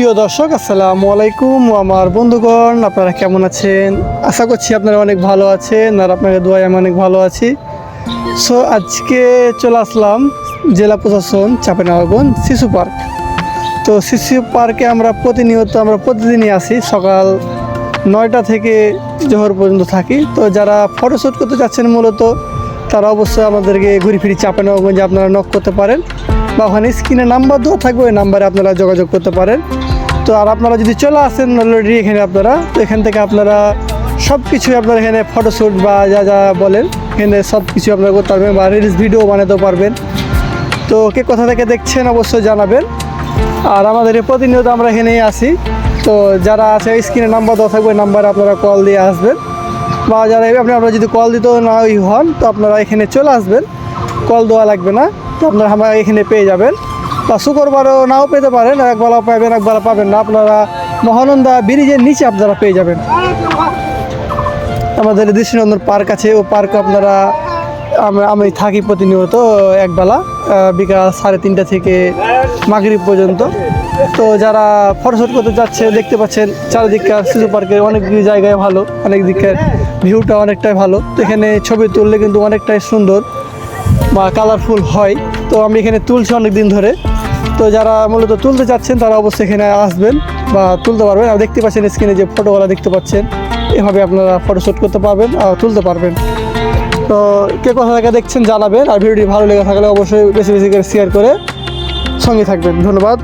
প্রিয় দর্শক, আসসালামু আলাইকুম। আমার বন্ধুগণ, আপনারা কেমন আছেন? আশা করছি আপনারা অনেক ভালো আছেন, আর আপনাদের দোয়ায় আমি অনেক ভালো আছি। সো আজকে চলে আসলাম জেলা প্রশাসন চাঁপাইনবাবগঞ্জ শিশু পার্ক। তো শিশু পার্কে আমরা প্রতিদিনই আসি, সকাল 9টা থেকে জোহর পর্যন্ত থাকি। তো যারা ফটোশ্যুট করতে চাচ্ছেন মূলত, তারা অবশ্যই আমাদেরকে ঘুরে ফিরে চাঁপাইনবাবগঞ্জে আপনারা নক করতে পারেন, বা ওখানে স্ক্রিনে নাম্বার দেওয়া থাকবে, ওই নাম্বারে আপনারা যোগাযোগ করতে পারেন। তো আর আপনারা যদি চলে আসেন অলরেডি এখানে, আপনারা তো এখান থেকে আপনারা সব কিছুই আপনারা এখানে ফটোশ্যুট বা যা যা বলেন এখানে সব কিছু আপনারা করতে পারবেন, বা রিলস ভিডিও বানাতেও পারবেন। তো কে কোথা থেকে দেখছেন অবশ্যই জানাবেন। আর আমাদের প্রতিনিয়ত আমরা এখানেই আসি। তো যারা আছে স্ক্রিনে নাম্বার দেওয়া থাকবে, ওই নাম্বারে আপনারা কল দিয়ে আসবেন, বা যারা আপনারা যদি কল দিতেও না হন, তো আপনারা এখানে চলে আসবেন, কল দেওয়া লাগবে না। তো আপনারা আমরা এখানে পেয়ে যাবেন, বা শুক্রবারও নাও পেতে পারেন, একবেলা পাবেন একবেলা পাবেন না। আপনারা মহানন্দা ব্রিজের নিচে আপনারা পেয়ে যাবেন। আমাদের দৃষ্টিনন্দন পার্ক আছে, ও পার্কে আপনারা আমি থাকি প্রতিনিয়ত একবেলা, বিকাল 3:30 থেকে মাগরিব পর্যন্ত। তো যারা ফটোশ্যুট করতে যাচ্ছে, দেখতে পাচ্ছেন চারিদিককার শিশু পার্কের অনেক জায়গায় ভালো, অনেক দিকের ভিউটা অনেকটাই ভালো। তো এখানে ছবি তুললে কিন্তু অনেকটাই সুন্দর বা কালারফুল হয়। তো আমি এখানে তুলছি অনেক দিন ধরে। তো যারা মূলত তুলতে চাচ্ছেন তারা অবশ্যই এখানে আসবেন বা তুলতে পারবেন। আর দেখতে পাচ্ছেন স্ক্রিনে যে ফটোগুলো দেখতে পাচ্ছেন, এভাবে আপনারা ফটোশ্যুট করতে পারবেন আর তুলতে পারবেন। তো কে কোথা থেকে দেখছেন জানাবেন, আর ভিডিওটি ভালো লেগে থাকলে অবশ্যই বেশি বেশি করে শেয়ার করে সঙ্গে থাকবেন। ধন্যবাদ।